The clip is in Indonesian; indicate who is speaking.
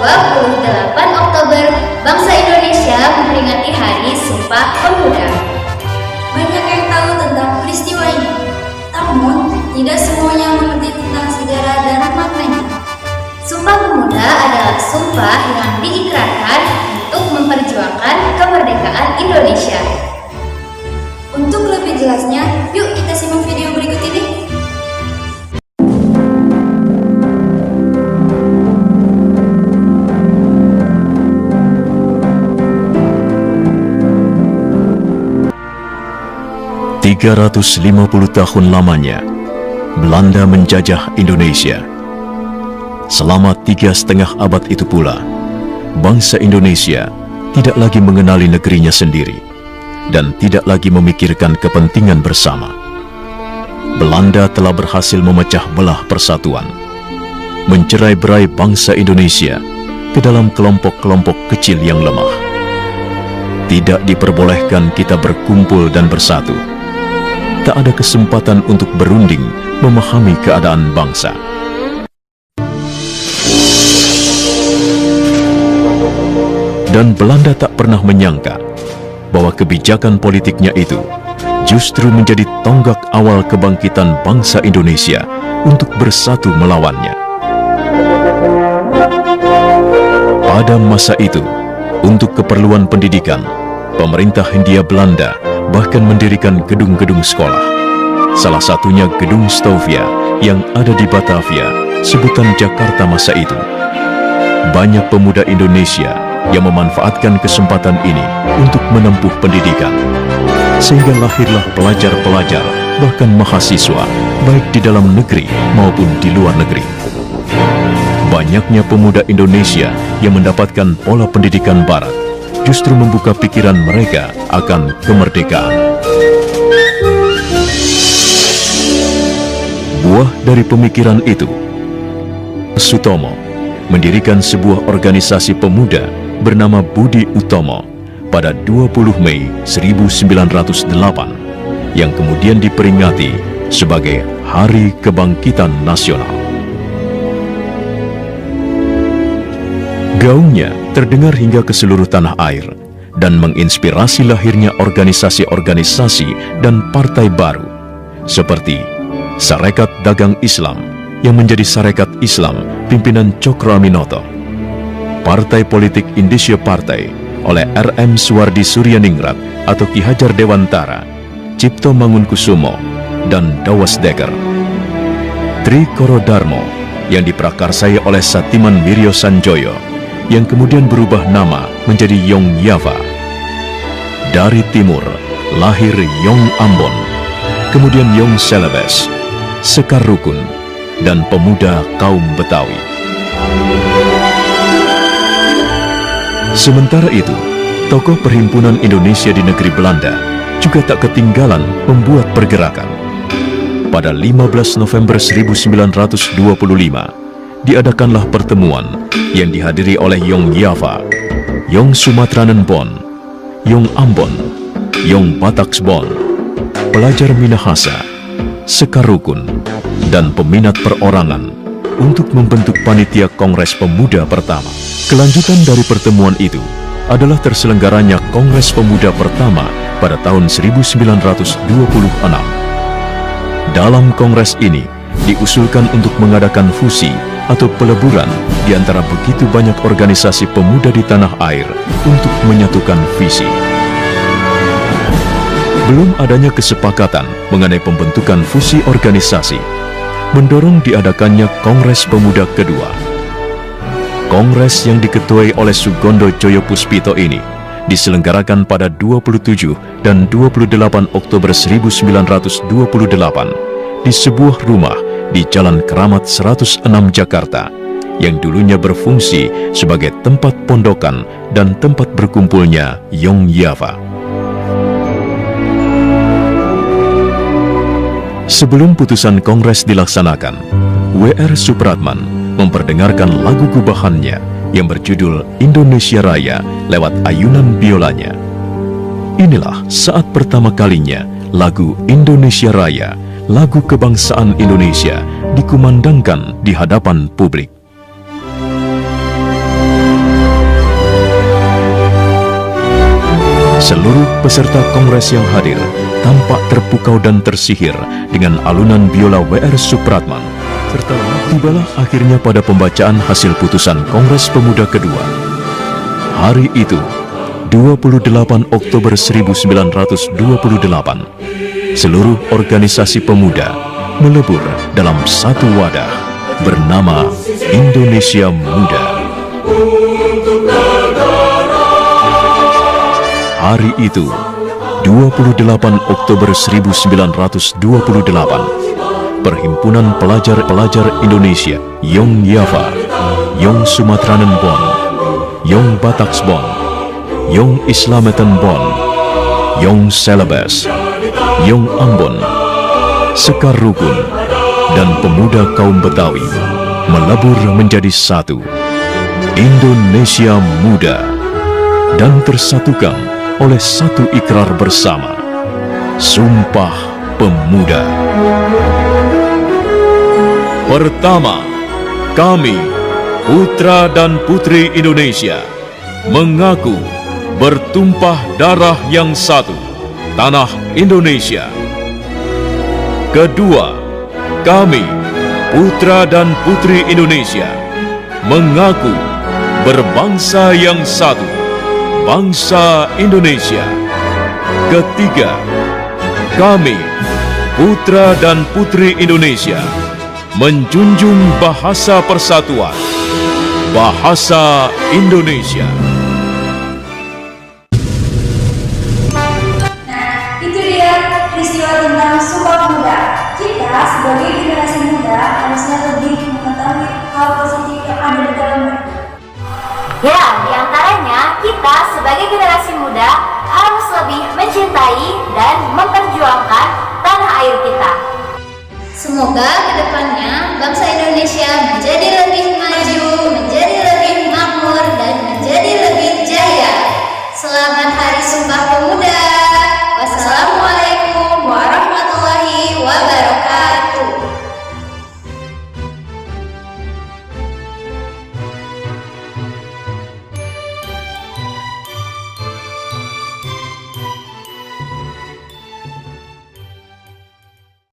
Speaker 1: 28 Oktober, bangsa Indonesia memperingati Hari Sumpah Pemuda.
Speaker 2: Banyak yang tahu tentang peristiwa ini, namun tidak semuanya mengerti tentang sejarah dan maknanya.
Speaker 1: Sumpah Pemuda adalah sumpah yang diikrarkan untuk memperjuangkan kemerdekaan Indonesia.
Speaker 2: Untuk lebih jelasnya, yuk kita simak video berikut ini.
Speaker 3: "350 tahun lamanya, Belanda menjajah Indonesia. Selama 3,5 abad itu pula, bangsa Indonesia tidak lagi mengenali negerinya sendiri dan tidak lagi memikirkan kepentingan bersama. Belanda telah berhasil memecah belah persatuan, mencerai-berai bangsa Indonesia ke dalam kelompok-kelompok kecil yang lemah. Tidak diperbolehkan kita berkumpul dan bersatu. Tak ada kesempatan untuk berunding memahami keadaan bangsa. Dan Belanda tak pernah menyangka bahwa kebijakan politiknya itu justru menjadi tonggak awal kebangkitan bangsa Indonesia untuk bersatu melawannya. Pada masa itu, untuk keperluan pendidikan, pemerintah Hindia Belanda bahkan mendirikan gedung-gedung sekolah. Salah satunya Gedung Stovia yang ada di Batavia, sebutan Jakarta masa itu. Banyak pemuda Indonesia yang memanfaatkan kesempatan ini untuk menempuh pendidikan, sehingga lahirlah pelajar-pelajar, bahkan mahasiswa, baik di dalam negeri maupun di luar negeri. Banyaknya pemuda Indonesia yang mendapatkan pola pendidikan barat justru membuka pikiran mereka akan kemerdekaan. Buah dari pemikiran itu, Sutomo mendirikan sebuah organisasi pemuda bernama Budi Utomo pada 20 Mei 1908 yang kemudian diperingati sebagai Hari Kebangkitan Nasional. Gaungnya terdengar hingga ke seluruh tanah air dan menginspirasi lahirnya organisasi-organisasi dan partai baru seperti Sarekat Dagang Islam yang menjadi Sarekat Islam pimpinan Cokroaminoto, Partai Politik Indonesia Partai oleh R.M. Suwardi Suryaningrat atau Ki Hajar Dewantara, Cipto Mangunkusumo, dan Dawas Dekker. Trikoro Darmo yang diprakarsai oleh Satiman Wiryo Sanjoyo yang kemudian berubah nama menjadi Yong Yava. Dari timur lahir Yong Ambon, kemudian Yong Celebes, Sekar Rukun, dan pemuda kaum Betawi. Sementara itu, tokoh Perhimpunan Indonesia di negeri Belanda juga tak ketinggalan membuat pergerakan. Pada 15 November 1925, diadakanlah pertemuan yang dihadiri oleh Yong Yava, Yong Sumatranen Bon, Yong Ambon, Yong Bataksbon, pelajar Minahasa, Sekar Rukun, dan peminat perorangan untuk membentuk panitia Kongres Pemuda pertama. Kelanjutan dari pertemuan itu adalah terselenggaranya Kongres Pemuda pertama pada tahun 1926. Dalam kongres ini diusulkan untuk mengadakan fusi atau peleburan di antara begitu banyak organisasi pemuda di tanah air untuk menyatukan visi. Belum adanya kesepakatan mengenai pembentukan fusi organisasi mendorong diadakannya Kongres Pemuda kedua. Kongres yang diketuai oleh Sugondo Joyopuspito ini diselenggarakan pada 27 dan 28 Oktober 1928 di sebuah rumah di Jalan Keramat 106 Jakarta yang dulunya berfungsi sebagai tempat pondokan dan tempat berkumpulnya Yong Yava. Sebelum putusan Kongres dilaksanakan, W.R. Supratman memperdengarkan lagu gubahannya yang berjudul Indonesia Raya lewat ayunan biolanya. Inilah saat pertama kalinya lagu Indonesia Raya, lagu kebangsaan Indonesia, dikumandangkan di hadapan publik. Seluruh peserta kongres yang hadir tampak terpukau dan tersihir dengan alunan biola W.R. Supratman. Serta tibalah akhirnya pada pembacaan hasil putusan Kongres Pemuda kedua. Hari itu, 28 Oktober 1928, seluruh organisasi pemuda melebur dalam satu wadah bernama Indonesia Muda. Hari itu, 28 Oktober 1928, Perhimpunan Pelajar-Pelajar Indonesia, Yong Yava, Yong Sumatranen Bon, Yong Bataksbon, Yong Islameten Bon, Yong Celebes, Yong Ambon, Sekar Rukun, dan pemuda kaum Betawi melebur menjadi satu, Indonesia Muda, dan tersatukan oleh satu ikrar bersama, Sumpah Pemuda. Pertama, kami, putra dan putri Indonesia, mengaku bertumpah darah yang satu, tanah Indonesia. Kedua, kami, putra dan putri Indonesia, mengaku berbangsa yang satu, bangsa Indonesia. Ketiga, kami, putra dan putri Indonesia, menjunjung bahasa persatuan, bahasa Indonesia.
Speaker 2: Nah, itu dia peristiwa tentang Sumpah Pemuda. Kita sebagai generasi muda harusnya lebih mengetahui hal positif yang ada di dalamnya.
Speaker 1: Ya, diantaranya kita sebagai generasi muda harus lebih mencintai dan memperjuangkan tanah air kita.
Speaker 2: Semoga kedepannya bangsa Indonesia menjadi lebih